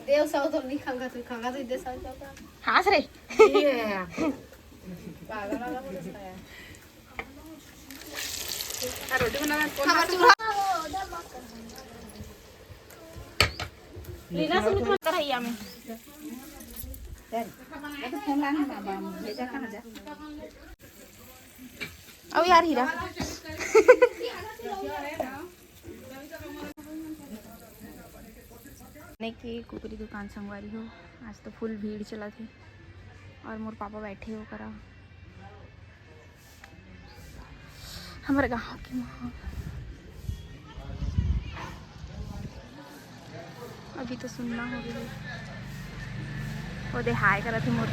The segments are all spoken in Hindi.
देव साव तो नहीं खाऊंगा तू खाऊंगा तो इधर साव जाऊंगा हाँ सरे पागल वाला बोलता है रोटी बनाना लीना से मुझे कर रही है मैं तो फोन लाना बाबा भेजा कहां जा अब यार हीरा की कुकरी दुकान संगवारी हो आज तो फुल भीड़ चला थी और मोर पापा बैठे हो करा हमारे गाँव की अभी तो सुनना हो गई वो दे हाय करा थी मोर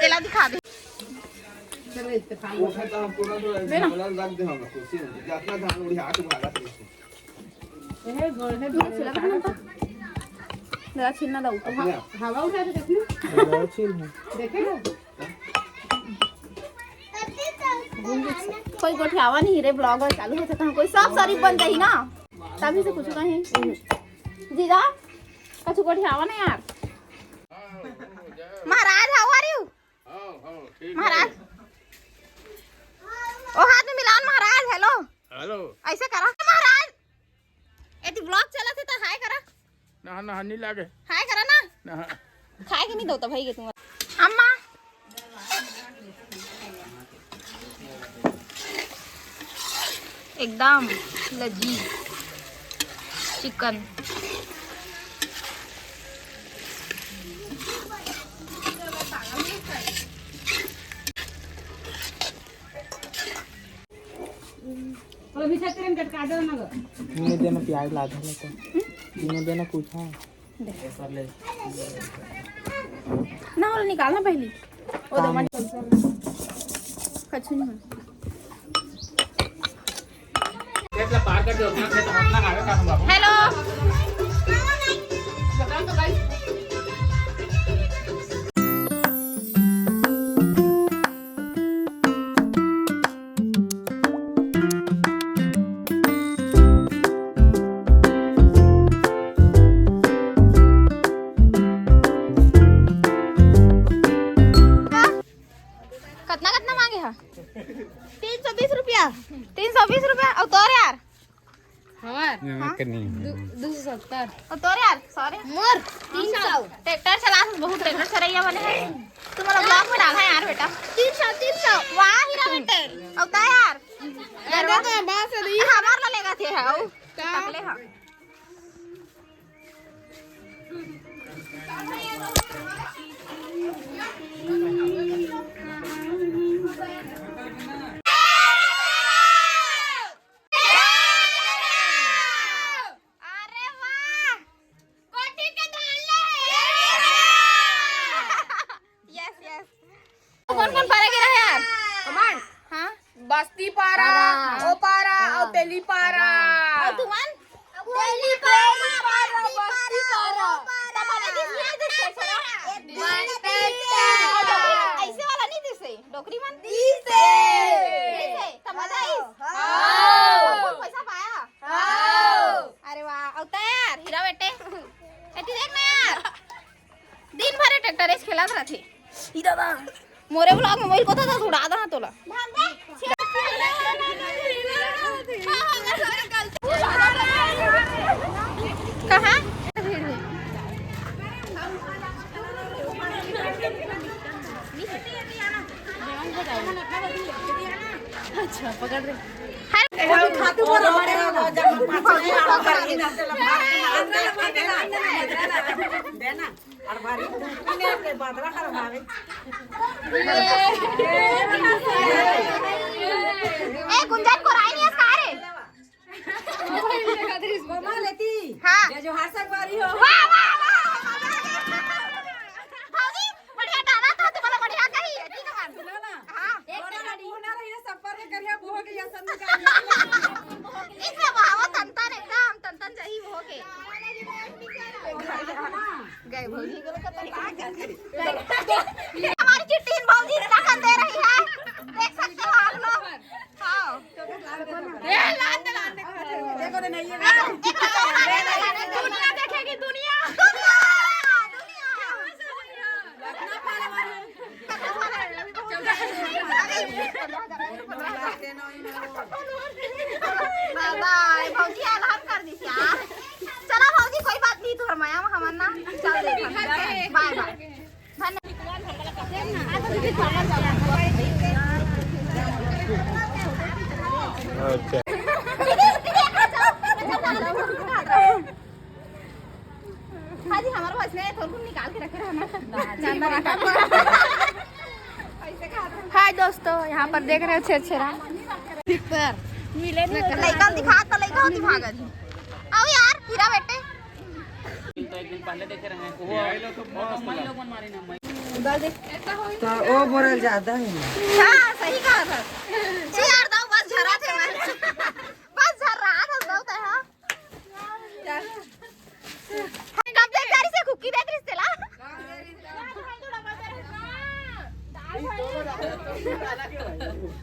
तेला दिखा दे चलो इत्तेफाक वो खाता हम पूरा तो बड़ा रख दे हम कुर्सी में जितना धान उड़ी हाथ भागा थे है गोल है छिला का ना मेरा छिलना दो तो हवा उठा के देखना बहुत चिल है देखेगा कोई गोठियावा नहीं रे ब्लॉग चालू होता कहां कोई सब सारी बन गई ना तभी से कुछ कहीं जीजा कछु गोठियावा ना यार महाराज हाउ आर यू महाराज ओ हाथ में मिलान महाराज हेलो हेलो ऐसे करा महाराज एती ब्लॉग चला थे तो हाय करा ना ना नहीं लागे हाय करा ना ना खाए के नहीं दो तो भाई के तुम अम्मा एकदम लजीज चिकन और भी चक्कर कट का दो ना गो इन्हें देना प्याज ला दे तो इन्हें देना कुछ है ना और निकालना पहले ओ दो मिनट कछु नहीं खेत ला पार कर दो अपना खेत अपना आगे का हम बाबू हेलो कितना मांगे है 320 रुपया 320 रुपया और तोर यार हमार करनी 270 और तोर यार सॉरी मोर 300 ट्रैक्टर चला बहुत ट्रैक्टर चलाइया वाले हैं तुम्हारा ब्लॉग में डाला है यार बेटा 300 वाह हीरा बेटे और ता यार अरे तो बात से हमार ला लेगा थे है ओ तकले हां कौन पारा गिरा है यार कमान हां बस्ती पारा ओ पारा और तेली पारा और तुमन तेली पारा बस्ती पारा तमाने किस नहीं दिसे बनते ऐसे वाला नहीं दिसे डोकरी मन दिसे तमादा इस हां पैसा पाया हां अरे वाह औता यार हीरा बेटे एटी देख ना यार दिन भर ट्रैक्टर रेस खेलत रहथे ई दादा मोरे ब्लॉग में मोबाइल को था उड़ा दा तोला कहां अच्छा पकड़ रहे खातू बोल हमारे जब ए गुंजन को राय नहीं रे हाँ जो हासक वाली हो वाह वाह वाह भाभी बढ़िया डाला था तुम्हारा बढ़िया कही ठीक है हां इसमें बहावा तंतन एकदम तंतन सही हो के गए भौजी को हमारी चिट्ठी इन भौजी रकम दे रही है देख सकते हो आप लोग हां देखो नहीं है दुनिया देखेगी दुनिया भौजी आलाम कर दी यार चला भौजी कोई बात नहीं तोहर माया हमन ना चल देख बाय बाय अच्छा हाँ जी हमारे पास में थोड़ा निकाल के रखे रहना हाय दोस्तों यहाँ पर देख रहे हो छेरा मिले लड़का दिखा तो लड़का होती भागल आओ यार हीरा बेटे तो एक दिन पहले देखे रहे वो लोग मारे ना तो वो बोल ज्यादा है हाँ सही कहा था यार दाऊ बस झरा थे मैं बस झर रहा था दाऊ तो हाँ कब देख जा रही से कुकी देख रही से ला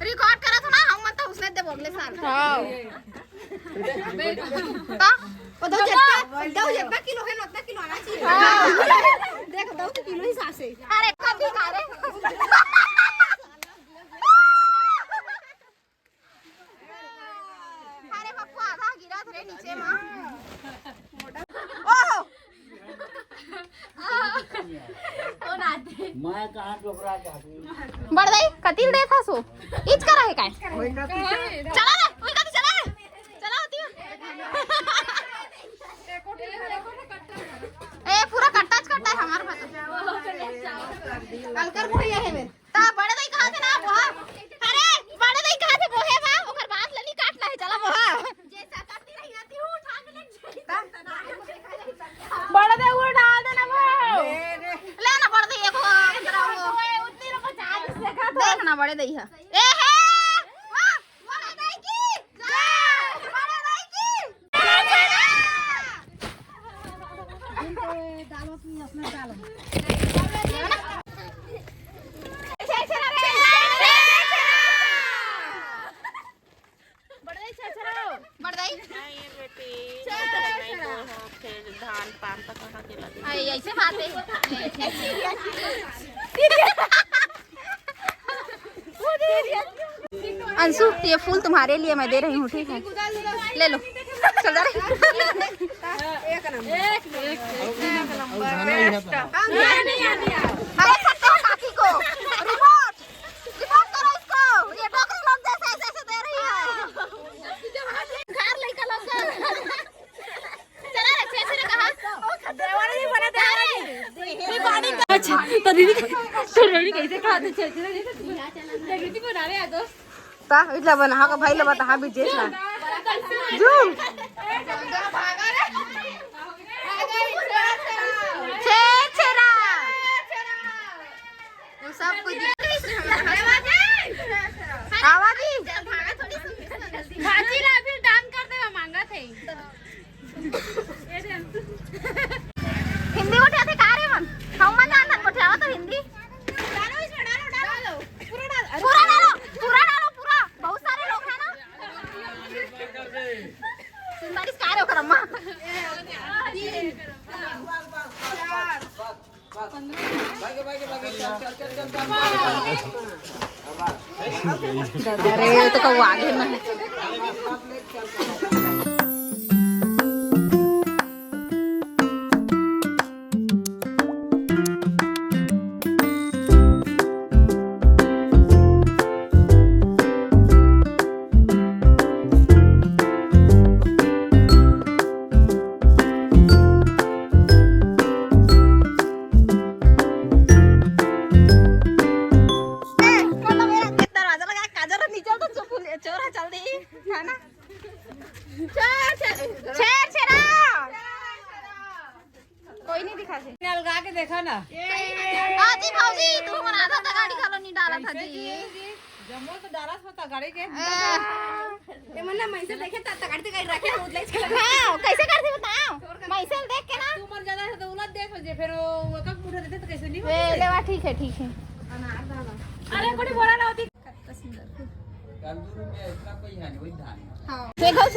रिकॉर्ड करा था ना हम मतलब उसने दे बोले साल हां वो दो जेब किलो है उतना किलो आना चाहिए देख दो किलो ही सासे अरे कभी खा रे अरे पप्पू आधा गिरा थे नीचे मां ओह ओ नाते मैं कहां टोकरा चाहती बढ़ गई कतील दे था सो इच करा है काय चला रे उल्टा तो चला रे चला होती ए पूरा कट्टा है हमारे पास अलकर भैया है मेरे ता बड़े दई कहां से ना बोहा अरे बड़े दई कहां से बोहे बा ओकर बात लली काटना है चला बोहा जैसा करती रही आती हूं उठा के ले बड़े दई उठा देना वो ले ना बड़े दई एगो जरा वो उतनी रो 50 से का देख ना बड़े दई है ए हे वाह बड़े दई की जा बड़े दई की डालो की अपने डालो धान पान तक कहां के लगे ऐसे बात है अंशु ये फूल तुम्हारे लिए मैं दे रही हूँ ठीक है ले लो चल जा एक नंबर काकी को रिपोर्ट करो इसको ये डॉक्टर लोग जैसे ऐसे दे रही है घर लेकर लोग चला अच्छे से कहा देवाने नहीं बना दे रही अच्छा तो दीदी कैसे खाते चल दीदी बना रहे हैं दोस्त ता इतला बना हा का भाई ला बता हा भी जेस ना जूम छे छेरा ये सब कुछ आवाज ही भागा थोड़ी सी भाजी ला फिर दान कर दे मांगा थे हिंदी उठे थे का रे मन हम मन जानत उठावा तो हिंदी डालो इसमें डालो पूरा डालो पूरा बहुत सारे लोग हैं ना सुंदर इस कार्य कर अम्मा अरे तो कौ आगे ना कोई नहीं दिखा से लगा के देखा ना हाँ जी भाजी तू मना था गाड़ी खालो नहीं डाला था जी जम्मू तो डाला था गाड़ी के ते मन्ना मैसे देखे ता गाड़ी गाड़ी रखे बहुत लाइक हाँ कैसे करते बताओ मैं इसे देख के ना तू मर ज्यादा है तो उलट देख जे फिर वो कब उठा देते तो कैसे नहीं वे लेवा ठीक है अरे कोई बोला ना होती तंदूर में इतना कोई है नहीं वही धान देखो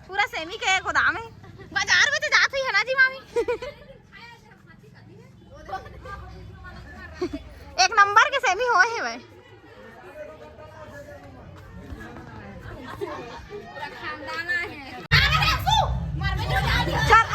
पूरा सेमी के गोदाम है बाजार में तो जात हुई है ना जी मामी एक नंबर के सेमी हो है भाई चल